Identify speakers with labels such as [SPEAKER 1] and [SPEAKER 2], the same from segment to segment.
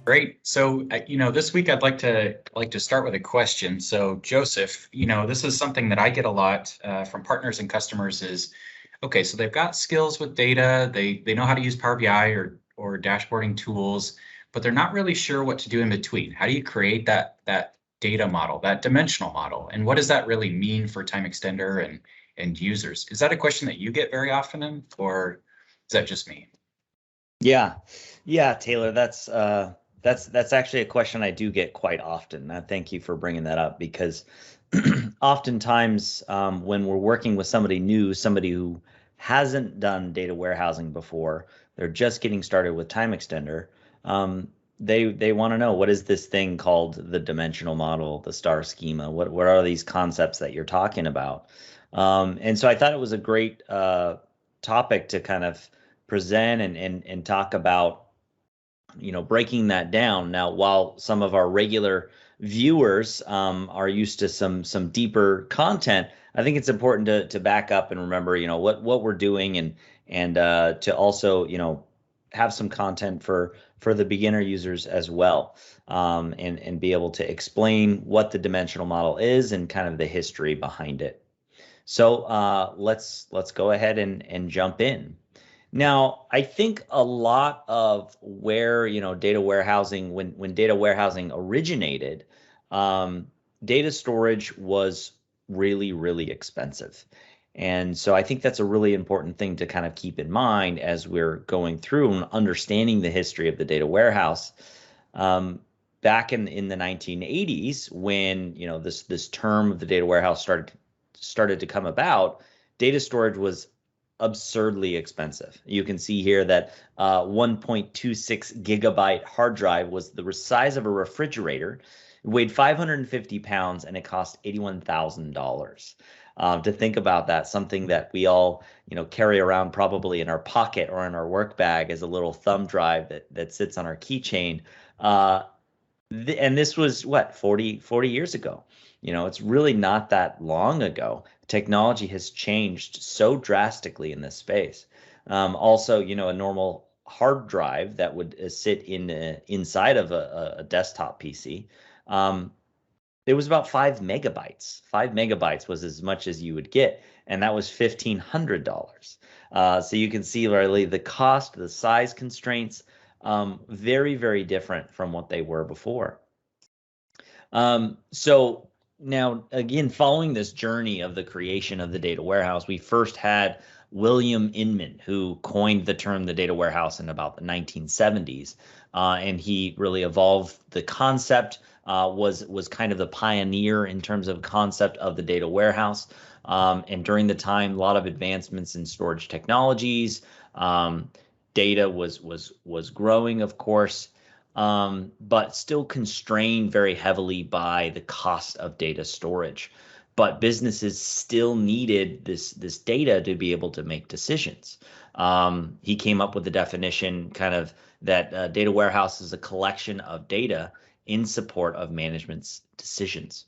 [SPEAKER 1] Great. So, this week I'd like to start with a question. So, Joseph, this is something that I get a lot from partners and customers is, okay, so they've got skills with data, they know how to use Power BI or dashboarding tools, but they're not really sure what to do in between. How do you create that data model, that dimensional model, and what does that really mean for TimeXtender and users? Is that a question that you get very often, or is that just me?
[SPEAKER 2] Yeah, yeah, Taylor, that's actually a question I do get quite often. Thank you for bringing that up because oftentimes when we're working with somebody new, somebody who hasn't done data warehousing before, they're just getting started with TimeXtender. They want to know, what is this thing called the dimensional model, the star schema? What are these concepts that you're talking about? And so I thought it was a great topic to kind of present and talk about, breaking that down. Now, while some of our regular viewers are used to some deeper content, I think it's important to back up and remember, what we're doing and to also, have some content for the beginner users as well, and be able to explain what the dimensional model is and kind of the history behind it. So let's go ahead and jump in. Now, I think a lot of where, data warehousing, when data warehousing originated, data storage was really, really expensive. And so I think that's a really important thing to kind of keep in mind as we're going through and understanding the history of the data warehouse. Back in the 1980s, when, this term of the data warehouse started to come about, data storage was absurdly expensive. You can see here that 1.26 gigabyte hard drive was the size of a refrigerator. It weighed 550 pounds and it cost $81,000. To think about that, something that we all, carry around probably in our pocket or in our work bag as a little thumb drive that sits on our keychain. And this was what, 40 years ago. It's really not that long ago. Technology has changed so drastically in this space. Also, a normal hard drive that would sit inside of a desktop PC, it was about 5 megabytes. 5 megabytes was as much as you would get, and that was $1,500. So you can see really the cost, the size constraints, very, very different from what they were before. So now, again, following this journey of the creation of the data warehouse, we first had William Inman, who coined the term the data warehouse in about the 1970s. And he really evolved the concept, was kind of the pioneer in terms of concept of the data warehouse. And during the time, a lot of advancements in storage technologies, data was growing, of course. But still constrained very heavily by the cost of data storage. But businesses still needed this data to be able to make decisions. He came up with the definition kind of that data warehouse is a collection of data in support of management's decisions.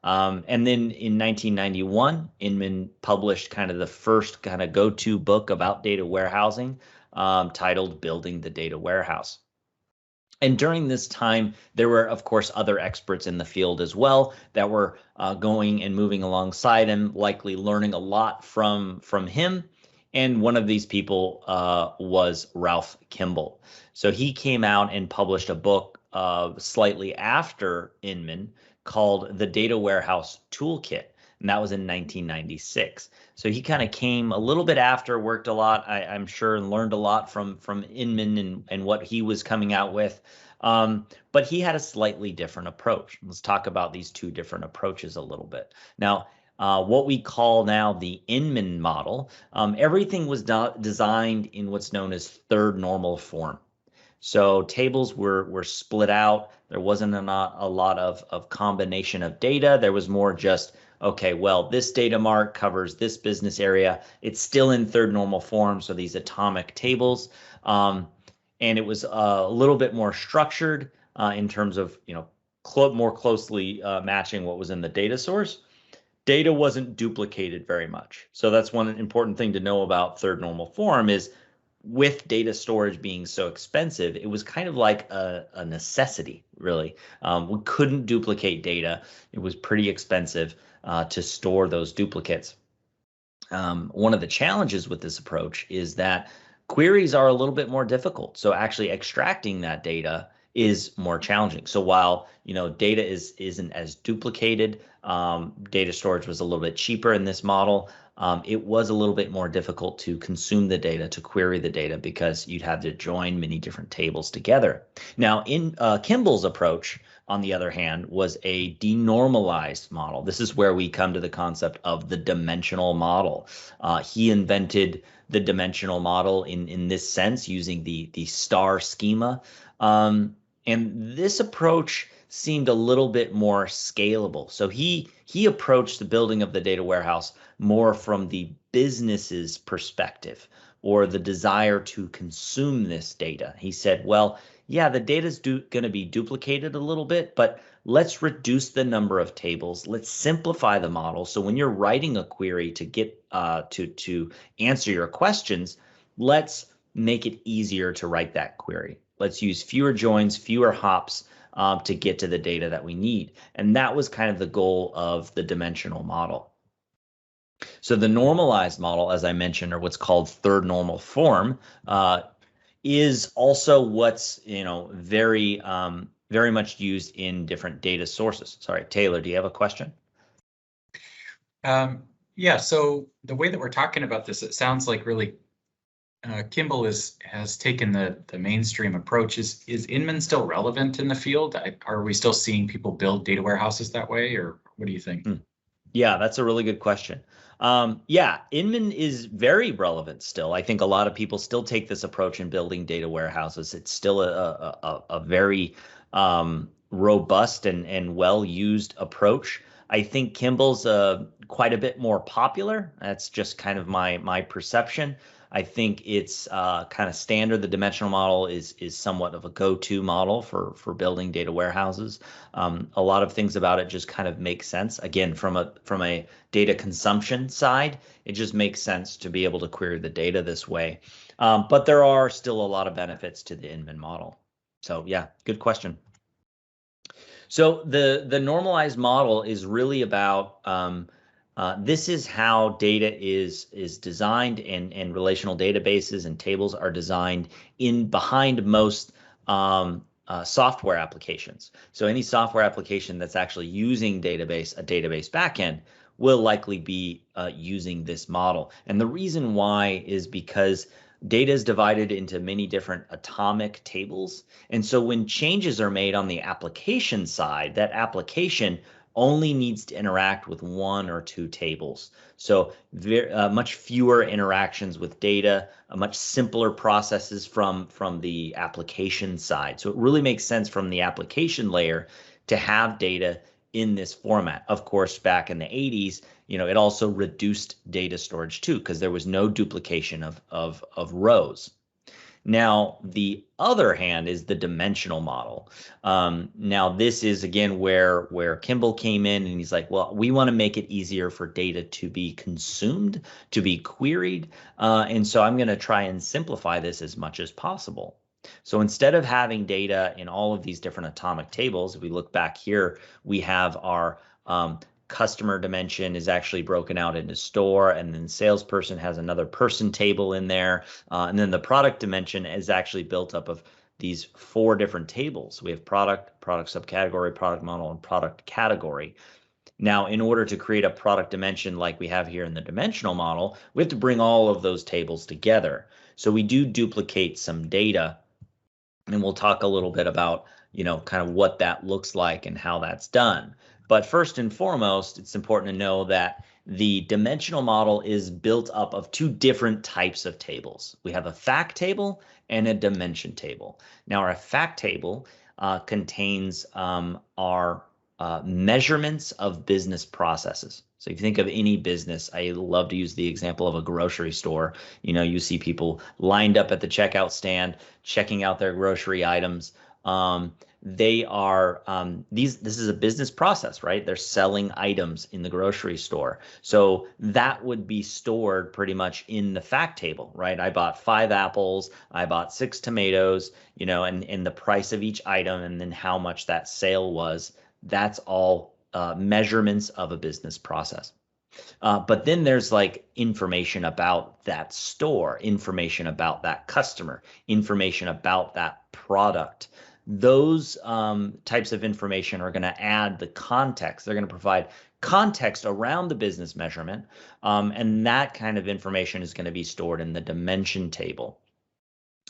[SPEAKER 2] And then in 1991, Inman published kind of the first kind of go-to book about data warehousing, titled Building the Data Warehouse. And during this time, there were, of course, other experts in the field as well that were going and moving alongside him, likely learning a lot from him. And one of these people was Ralph Kimball. So he came out and published a book slightly after Inman called The Data Warehouse Toolkit. And that was in 1996. So he kind of came a little bit after, worked a lot, I'm sure, and learned a lot from Inman and what he was coming out with. But he had a slightly different approach. Let's talk about these two different approaches a little bit. Now, what we call now the Inman model, everything was designed in what's known as third normal form. So tables were split out. There wasn't a lot of combination of data. There was more just, okay, well, this data mart covers this business area. It's still in third normal form, so these atomic tables. And it was a little bit more structured in terms of, more closely matching what was in the data source. Data wasn't duplicated very much. So that's one important thing to know about third normal form is with data storage being so expensive, it was kind of like a necessity, really. We couldn't duplicate data. It was pretty expensive to store those duplicates. One of the challenges with this approach is that queries are a little bit more difficult. So actually extracting that data is more challenging. So while data isn't as duplicated, data storage was a little bit cheaper in this model. It was a little bit more difficult to consume the data, to query the data, because you'd have to join many different tables together. Now, in Kimball's approach, on the other hand, was a denormalized model. This is where we come to the concept of the dimensional model. He invented the dimensional model in this sense, using the star schema. And this approach seemed a little bit more scalable. So he approached the building of the data warehouse more from the business's perspective, or the desire to consume this data. He said, well, yeah, the data is going to be duplicated a little bit, but let's reduce the number of tables. Let's simplify the model. So when you're writing a query to get to answer your questions, let's make it easier to write that query. Let's use fewer joins, fewer hops to get to the data that we need. And that was kind of the goal of the dimensional model. So the normalized model, as I mentioned, or what's called third normal form, is also what's very much used in different data sources. Sorry, Taylor, do you have a question?
[SPEAKER 1] Yeah. So the way that we're talking about this, it sounds like really Kimball has taken the mainstream approach. Is Inman still relevant in the field? Are we still seeing people build data warehouses that way, or what do you think?
[SPEAKER 2] Yeah, that's a really good question. Yeah, Inman is very relevant still. I think a lot of people still take this approach in building data warehouses. It's still a very robust and well-used approach. I think Kimball's quite a bit more popular. That's just kind of my perception. I think it's kind of standard. The dimensional model is somewhat of a go-to model for building data warehouses. A lot of things about it just kind of make sense. Again, from a data consumption side, it just makes sense to be able to query the data this way. But there are still a lot of benefits to the Inman model. So yeah, good question. So the normalized model is really about this is how data is designed, and relational databases and tables are designed behind most software applications. So any software application that's actually using a database backend will likely be using this model. And the reason why is because data is divided into many different atomic tables. And so when changes are made on the application side, that application only needs to interact with one or two tables. So much fewer interactions with data, much simpler processes from the application side. So it really makes sense from the application layer to have data in this format. Of course, back in the 80s, it also reduced data storage too, because there was no duplication of rows. Now, the other hand is the dimensional model. Now, this is, again, where Kimball came in, and he's like, well, we want to make it easier for data to be consumed, to be queried. And so I'm going to try and simplify this as much as possible. So instead of having data in all of these different atomic tables, if we look back here, we have our customer dimension is actually broken out into store, and then salesperson has another person table in there. And then the product dimension is actually built up of these 4 different tables. We have product subcategory, product model, and product category. Now, in order to create a product dimension like we have here in the dimensional model, we have to bring all of those tables together. So we do duplicate some data, and we'll talk a little bit about, kind of what that looks like and how that's done. But first and foremost, it's important to know that the dimensional model is built up of 2 different types of tables. We have a fact table and a dimension table. Now, our fact table contains our measurements of business processes. So if you think of any business, I love to use the example of a grocery store. You see people lined up at the checkout stand, checking out their grocery items. They are this is a business process, right? They're selling items in the grocery store. So that would be stored pretty much in the fact table, right? I bought 5 apples, I bought 6 tomatoes, and the price of each item and then how much that sale was. That's all measurements of a business process. But then there's like information about that store, information about that customer, information about that product. Those types of information are going to add the context. They're going to provide context around the business measurement. And that kind of information is going to be stored in the dimension table.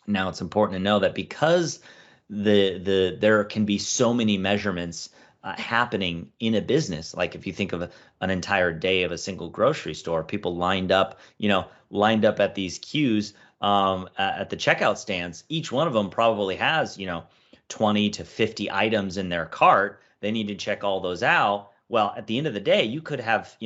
[SPEAKER 2] Now, it's important to know that because there can be so many measurements happening in a business, like if you think of an entire day of a single grocery store, people lined up at these queues at the checkout stands. Each one of them probably has 20 to 50 items in their cart. They need to check all those out. Well, at the end of the day, you could have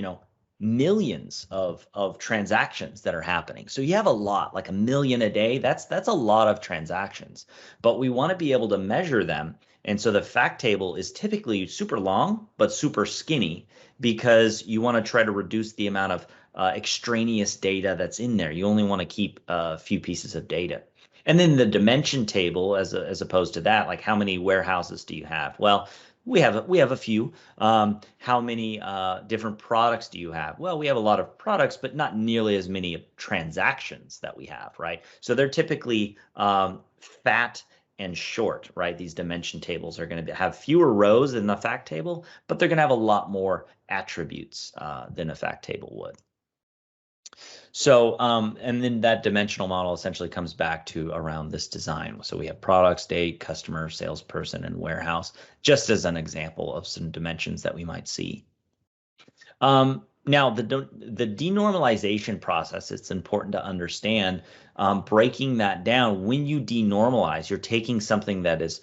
[SPEAKER 2] millions of transactions that are happening. So you have a lot, like 1 million a day. That's a lot of transactions, but we want to be able to measure them. And so the fact table is typically super long, but super skinny, because you want to try to reduce the amount of extraneous data that's in there. You only want to keep a few pieces of data. And then the dimension table, as opposed to that, like how many warehouses do you have? Well, we have a few. How many different products do you have? Well, we have a lot of products, but not nearly as many transactions that we have, right? So they're typically fat and short, right? These dimension tables are going to have fewer rows than the fact table, but they're going to have a lot more attributes than a fact table would. So, and then that dimensional model essentially comes back to around this design. So we have product, state, customer, salesperson, and warehouse, just as an example of some dimensions that we might see. Now, the denormalization process, it's important to understand, breaking that down. When you denormalize, you're taking something that is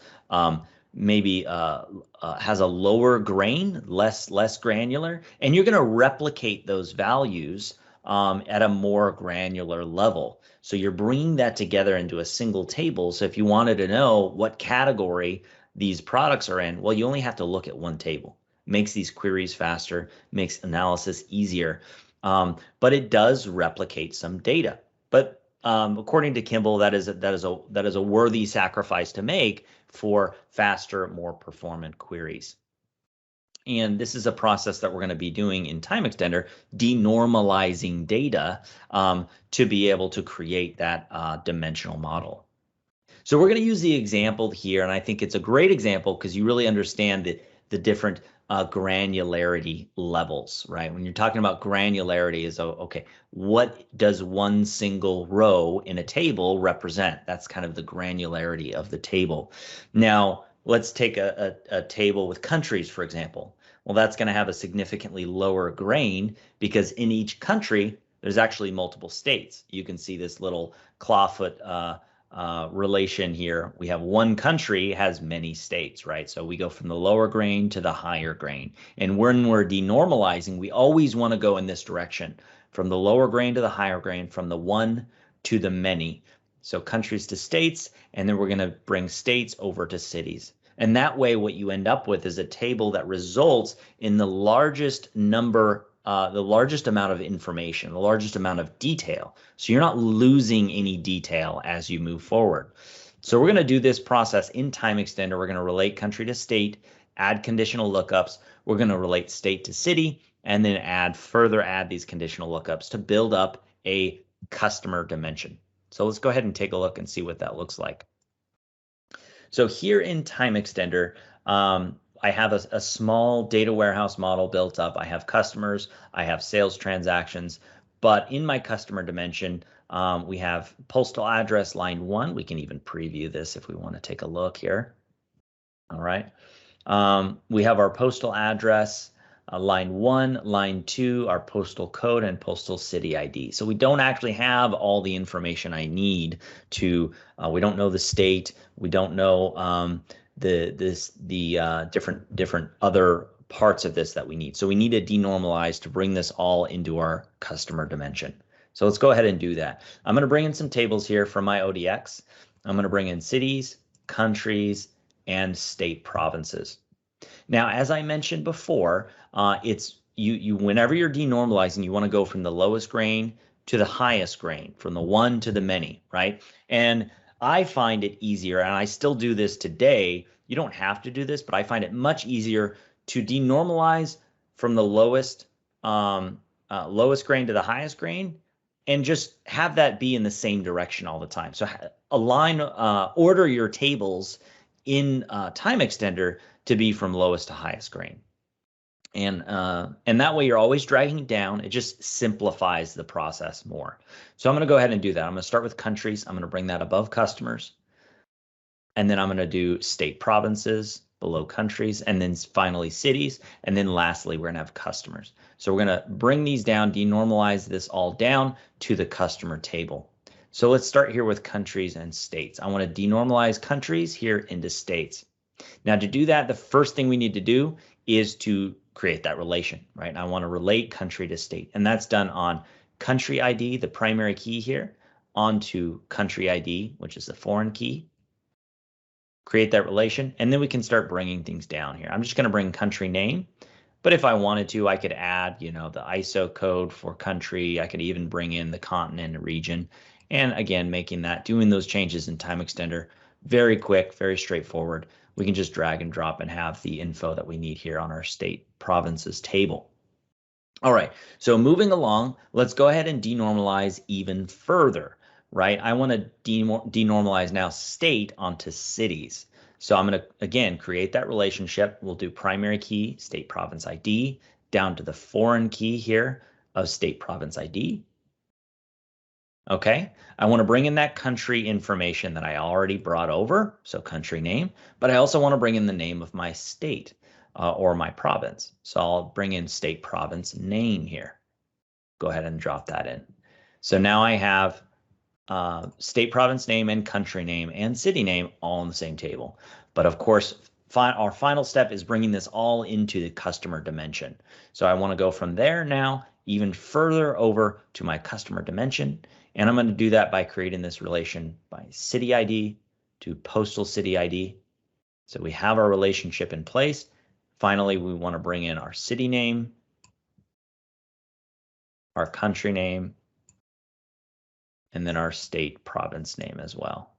[SPEAKER 2] maybe has a lower grain, less granular, and you're going to replicate those values at a more granular level. So you're bringing that together into a single table. So if you wanted to know what category these products are in, well, you only have to look at one table. Makes these queries faster, makes analysis easier, but it does replicate some data. But according to Kimball, that is a worthy sacrifice to make for faster, more performant queries. And this is a process that we're going to be doing in TimeXtender, denormalizing data to be able to create that dimensional model. So we're going to use the example here, and I think it's a great example because you really understand the different granularity levels, right? When you're talking about granularity is, okay, what does one single row in a table represent? That's kind of the granularity of the table. Now, let's take a table with countries, for example. Well, that's going to have a significantly lower grain because in each country, there's actually multiple states. You can see this little clawfoot relation here. We have one country has many states, right? So we go from the lower grain to the higher grain. And when we're denormalizing, we always want to go in this direction, from the lower grain to the higher grain, from the one to the many. So countries to states, and then we're going to bring states over to cities. And that way, what you end up with is a table that results in the largest number, the largest amount of information, the largest amount of detail. So you're not losing any detail as you move forward. So we're going to do this process in TimeXtender. We're going to relate country to state, add conditional lookups. We're going to relate state to city, and then further add these conditional lookups to build up a customer dimension. So let's go ahead and take a look and see what that looks like. So here in TimeXtender, I have a small data warehouse model built up. I have customers, I have sales transactions, but in my customer dimension, we have postal address line 1. We can even preview this if we want to take a look here. All right. We have our postal address, line 1, line 2, our postal code, and postal city ID. So we don't actually have all the information I need to, we don't know the state, we don't know the different other parts of this that we need. So we need to denormalize to bring this all into our customer dimension. So let's go ahead and do that. I'm going to bring in some tables here from my ODX. I'm going to bring in cities, countries, and state provinces. Now, as I mentioned before, it's whenever you're denormalizing, you want to go from the lowest grain to the highest grain, from the one to the many, right? And I find it easier, and I still do this today. You don't have to do this, but I find it much easier to denormalize from the lowest grain to the highest grain, and just have that be in the same direction all the time. So order your tables in TimeXtender to be from lowest to highest grain. And that way you're always dragging down. It just simplifies the process more. So I'm going to go ahead and do that. I'm going to start with countries. I'm going to bring that above customers. And then I'm going to do state provinces below countries, and then finally cities. And then lastly, we're going to have customers. So we're going to bring these down, denormalize this all down to the customer table. So let's start here with countries and states. I want to denormalize countries here into states. Now, to do that, the first thing we need to do is to create that relation, right? I want to relate country to state, and that's done on country ID, the primary key here, onto country ID, which is the foreign key. Create that relation, and then we can start bringing things down here. I'm just going to bring country name, but if I wanted to, I could add, the ISO code for country. I could even bring in the continent and region, and again, doing those changes in TimeXtender, very quick, very straightforward. We can just drag and drop and have the info that we need here on our state provinces table. All right, so moving along, let's go ahead and denormalize even further, right? I want to denormalize now state onto cities. So I'm going to, again, create that relationship. We'll do primary key, state province ID, down to the foreign key here of state province ID. Okay, I want to bring in that country information that I already brought over, so country name, but I also want to bring in the name of my state or my province. So I'll bring in state province name here. Go ahead and drop that in. So now I have state province name and country name and city name all in the same table. But of course, our final step is bringing this all into the customer dimension. So I want to go from there now even further over to my customer dimension. And I'm going to do that by creating this relation by city ID to postal city ID. So we have our relationship in place. Finally, we want to bring in our city name, our country name, and then our state province name as well.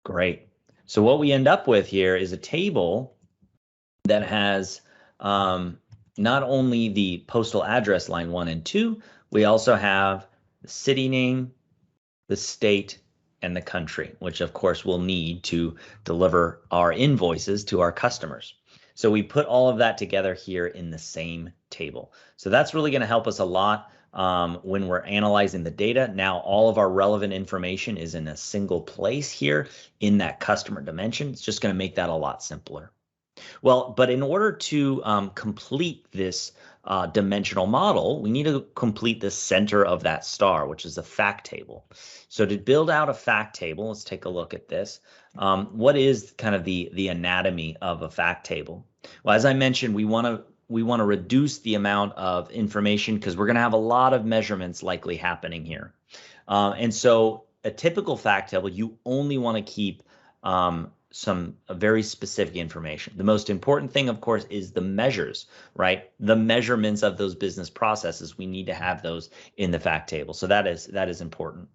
[SPEAKER 2] Great. So what we end up with here is a table that has not only the postal address line 1 and 2, we also have the city name, the state, and the country, which of course we'll need to deliver our invoices to our customers. So we put all of that together here in the same table. So that's really going to help us a lot when we're analyzing the data. Now all of our relevant information is in a single place here in that customer dimension. It's just going to make that a lot simpler. Well, but in order to complete this dimensional model, we need to complete the center of that star, which is a fact table. So to build out a fact table, let's take a look at this. What is kind of the anatomy of a fact table? Well, as I mentioned, we want to reduce the amount of information because we're going to have a lot of measurements likely happening here. And so a typical fact table, you only want to keep some very specific information. The most important thing, of course, is the measures, right? The measurements of those business processes. We need to have those in the fact table. So that is important.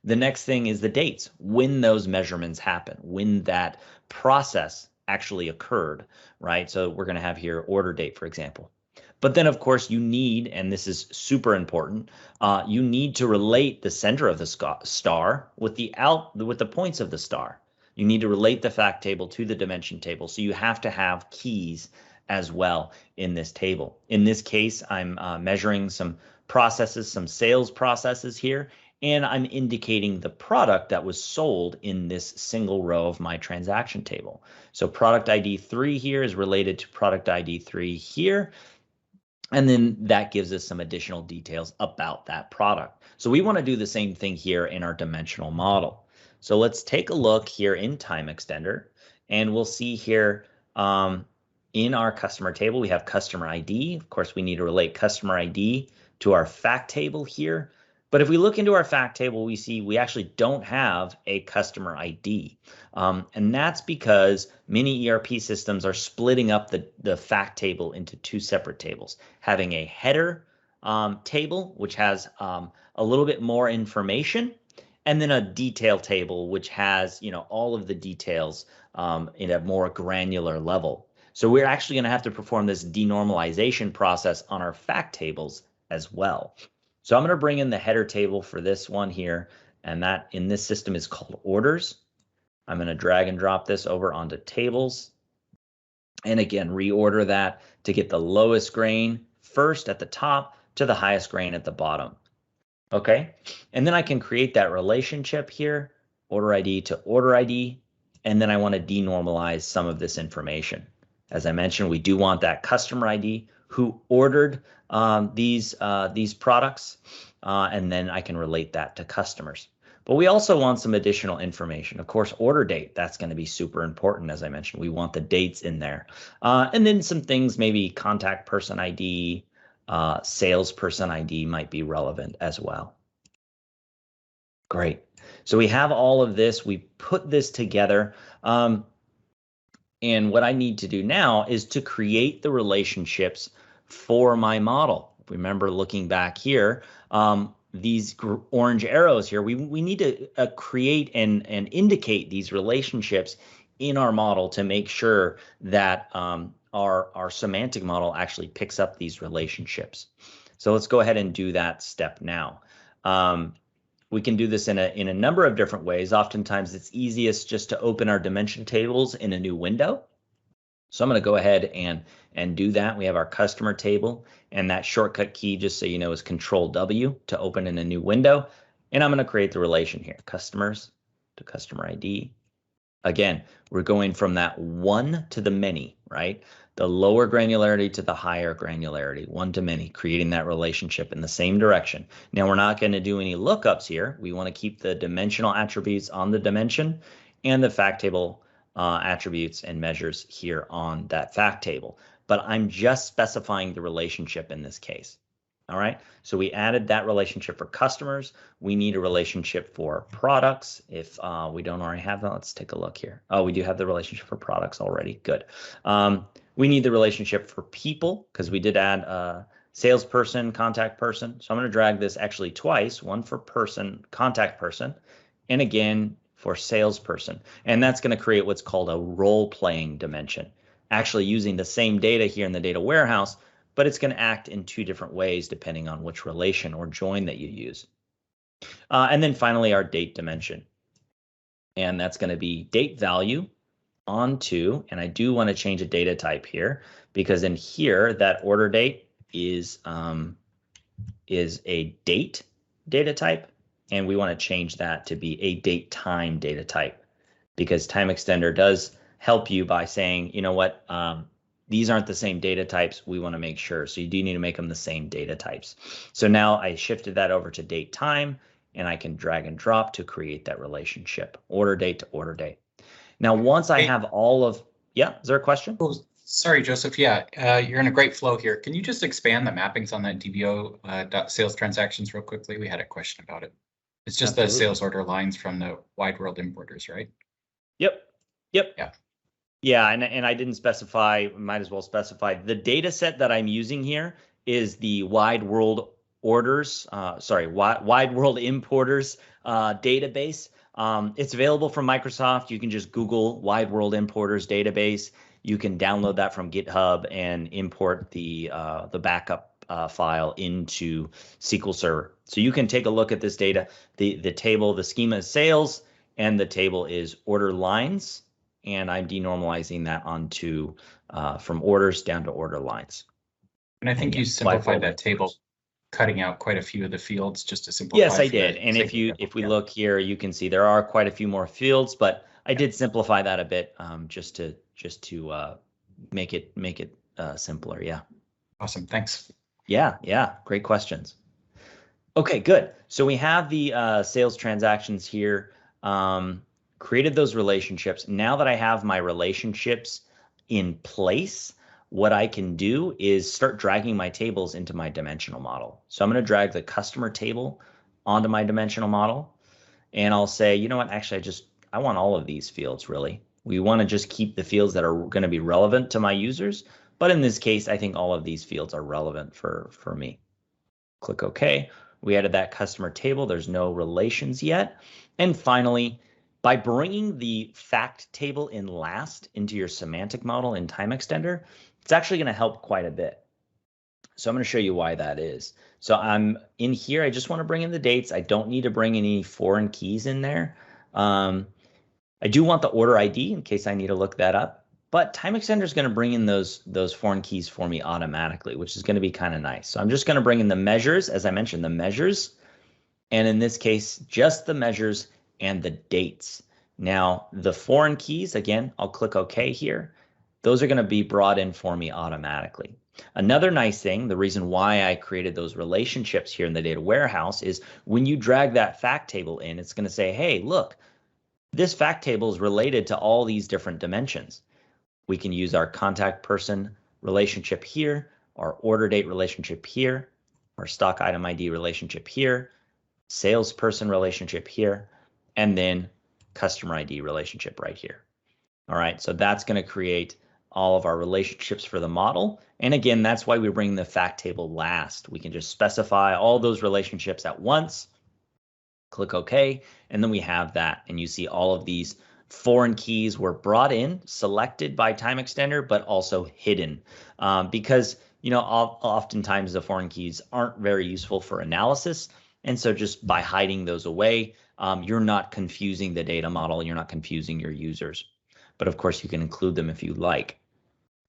[SPEAKER 2] The next thing is the dates, when those measurements happen, when that process actually occurred, right? So we're going to have here order date, for example. But then, of course, you need, and this is super important, you need to relate the center of the star with the points of the star. You need to relate the fact table to the dimension table. So you have to have keys as well in this table. In this case, I'm measuring some processes, some sales processes here, and I'm indicating the product that was sold in this single row of my transaction table. So product ID 3 here is related to product ID 3 here. And then that gives us some additional details about that product. So we want to do the same thing here in our dimensional model. So let's take a look here in TimeXtender, and we'll see here in our customer table, we have customer ID. Of course, we need to relate customer ID to our fact table here. But if we look into our fact table, we see we actually don't have a customer ID. And that's because many ERP systems are splitting up the fact table into two separate tables, having a header table, which has a little bit more information, and then a detail table, which has, all of the details in a more granular level. So we're actually going to have to perform this denormalization process on our fact tables as well. So I'm going to bring in the header table for this one here, and that in this system is called orders. I'm going to drag and drop this over onto tables. And again, reorder that to get the lowest grain first at the top to the highest grain at the bottom. Okay, and then I can create that relationship here, order ID to order ID, and then I want to denormalize some of this information. As I mentioned, we do want that customer ID who ordered these products, and then I can relate that to customers. But we also want some additional information. Of course, order date, that's going to be super important. As I mentioned, we want the dates in there. And then some things, maybe contact person ID, salesperson ID might be relevant as well. Great. So we have all of this. We put this together. And what I need to do now is to create the relationships for my model. Remember, looking back here, these orange arrows here, we need to create and indicate these relationships in our model to make sure that our semantic model actually picks up these relationships. So let's go ahead and do that step now. We can do this in a number of different ways. Oftentimes it's easiest just to open our dimension tables in a new window. So I'm going to go ahead and do that. We have our customer table, and that shortcut key, just so you know, is Control W to open in a new window. And I'm going to create the relation here, customers to customer ID. Again, we're going from that one to the many, right? The lower granularity to the higher granularity, one to many, creating that relationship in the same direction. Now, we're not going to do any lookups here. We want to keep the dimensional attributes on the dimension and the fact table attributes and measures here on that fact table. But I'm just specifying the relationship in this case. All right, so we added that relationship for customers. We need a relationship for products. If we don't already have that, let's take a look here. Oh, we do have the relationship for products already. Good. We need the relationship for people because we did add salesperson, contact person. So I'm going to drag this actually twice, one for person, contact person, and again for salesperson. And that's going to create what's called a role-playing dimension, actually using the same data here in the data warehouse, but it's going to act in two different ways depending on which relation or join that you use. And then finally, our date dimension. And that's going to be date value onto, and I do want to change a data type here because in here, that order date is a date data type. And we want to change that to be a date time data type because TimeXtender does help you by saying, you know what, these aren't the same data types. We want to make sure. So you do need to make them the same data types. So now I shifted that over to date time, and I can drag and drop to create that relationship, order date to order date. Now, once I have all of, yeah, is there a question?
[SPEAKER 1] Oh, sorry, Joseph. Yeah, you're in a great flow here. Can you just expand the mappings on that DBO sales transactions real quickly? We had a question about it. It's just Absolutely. The sales order lines from the wide world importers, right?
[SPEAKER 2] Yep.
[SPEAKER 1] Yeah.
[SPEAKER 2] Yeah, and I didn't specify, might as well specify, the data set that I'm using here is the wide world orders, wide world importers database. It's available from Microsoft. You can just Google wide world importers database. You can download that from GitHub and import the backup file into SQL Server. So you can take a look at this data. The table, the schema is sales, and the table is order lines. And I'm denormalizing that onto from orders down to order lines.
[SPEAKER 1] And I think you simplified that table, cutting out quite a few of the fields just to simplify.
[SPEAKER 2] Yes, I did. And if we look here, you can see there are quite a few more fields, but I did simplify that a bit just to make it simpler. Yeah.
[SPEAKER 1] Awesome. Thanks.
[SPEAKER 2] Yeah. Great questions. Okay, good. So we have the sales transactions here. Created those relationships. Now that I have my relationships in place, what I can do is start dragging my tables into my dimensional model. So I'm going to drag the customer table onto my dimensional model. And I'll say, you know what, actually, I want all of these fields, really. We want to just keep the fields that are going to be relevant to my users. But in this case, I think all of these fields are relevant for me. Click OK. We added that customer table. There's no relations yet. And finally, by bringing the fact table in last into your semantic model in TimeXtender, it's actually going to help quite a bit. So I'm going to show you why that is. So I'm in here. I just want to bring in the dates. I don't need to bring any foreign keys in there. I do want the order ID in case I need to look that up. But TimeXtender is going to bring in those foreign keys for me automatically, which is going to be kind of nice. So I'm just going to bring in the measures, as I mentioned, the measures. And in this case, just the measures and the dates. Now, the foreign keys, again, I'll click OK here. Those are going to be brought in for me automatically. Another nice thing, the reason why I created those relationships here in the data warehouse is when you drag that fact table in, it's going to say, hey, look, this fact table is related to all these different dimensions. We can use our contact person relationship here, our order date relationship here, our stock item ID relationship here, salesperson relationship here, and then customer ID relationship right here. All right, so that's going to create all of our relationships for the model. And again, that's why we bring the fact table last. We can just specify all those relationships at once, click OK, and then we have that. And you see all of these foreign keys were brought in, selected by TimeXtender, but also hidden because, you know, oftentimes the foreign keys aren't very useful for analysis. And so just by hiding those away, you're not confusing the data model. You're not confusing your users. But of course, you can include them if you like.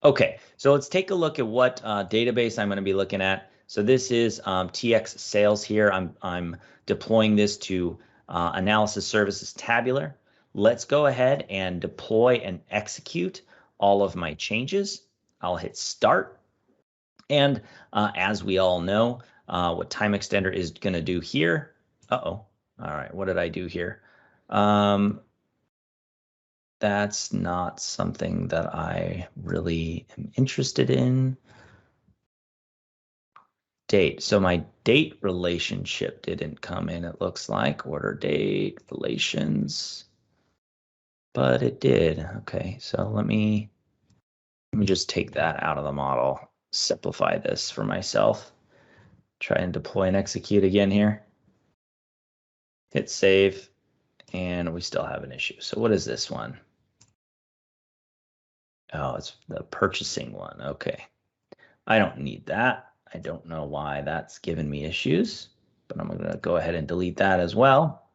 [SPEAKER 2] Okay, so let's take a look at what database I'm going to be looking at. So this is TX sales here. I'm deploying this to analysis services tabular. Let's go ahead and deploy and execute all of my changes. I'll hit start. And as we all know, what TimeXtender is going to do here. All right, what did I do here? That's not something that I really am interested in. Date. So my date relationship didn't come in, it looks like. Order date, relations. But it did. Okay, so let me just take that out of the model, simplify this for myself. Try and deploy and execute again here. Hit save, and we still have an issue. So what is this one? Oh, it's the purchasing one. Okay. I don't need that. I don't know why that's given me issues, but I'm going to go ahead and delete that as well.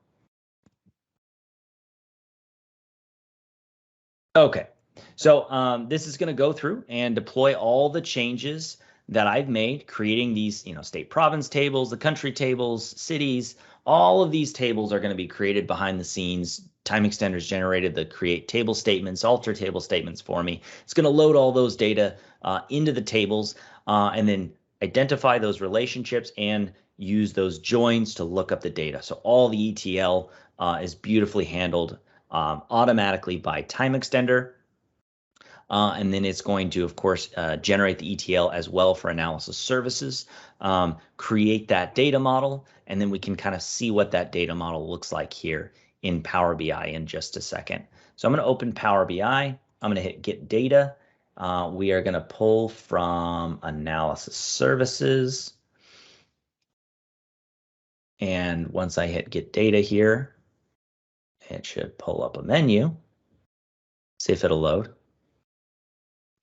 [SPEAKER 2] Okay. So this is going to go through and deploy all the changes that I've made, creating these, state province tables, the country tables, cities. All of these tables are going to be created behind the scenes. TimeXtender's generated the create table statements, alter table statements for me. It's going to load all those data into the tables and then identify those relationships and use those joins to look up the data. So all the ETL is beautifully handled automatically by TimeXtender. And then it's going to, of course, generate the ETL as well for analysis services, create that data model, and then we can kind of see what that data model looks like here in Power BI in just a second. So I'm going to open Power BI. I'm going to hit Get Data. We are going to pull from Analysis Services. And once I hit Get Data here, it should pull up a menu. See if it'll load.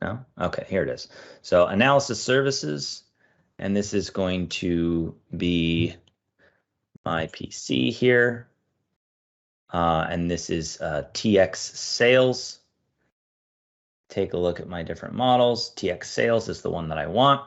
[SPEAKER 2] No? Okay, here it is. So Analysis Services, and this is going to be my PC here. And this is TX Sales. Take a look at my different models. TX Sales is the one that I want.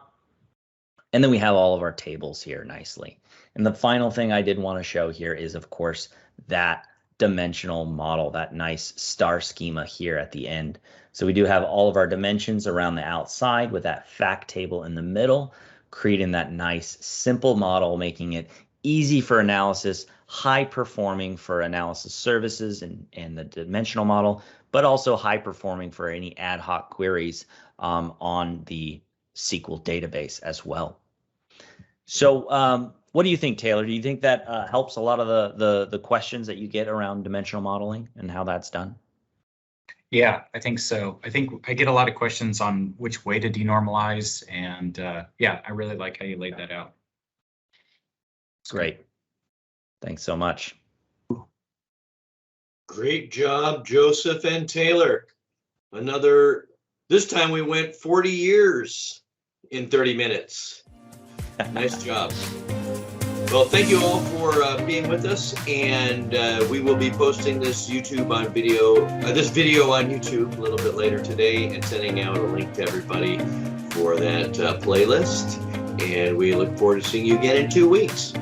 [SPEAKER 2] And then we have all of our tables here nicely. And the final thing I did want to show here is, of course, that dimensional model, that nice star schema here at the end. So we do have all of our dimensions around the outside with that fact table in the middle, creating that nice simple model, making it easy for analysis, high performing for analysis services and the dimensional model, but also high performing for any ad hoc queries on the SQL database as well. So What do you think, Taylor? Do you think that helps a lot of the questions that you get around dimensional modeling and how that's done?
[SPEAKER 1] Yeah, I think so. I think I get a lot of questions on which way to denormalize, and yeah, I really like how you laid that out.
[SPEAKER 2] Great. Thanks so much.
[SPEAKER 3] Great job, Joseph and Taylor. This time we went 40 years in 30 minutes. Nice job. Well, thank you all for being with us, and we will be posting this video on YouTube a little bit later today and sending out a link to everybody for that playlist. And we look forward to seeing you again in 2 weeks.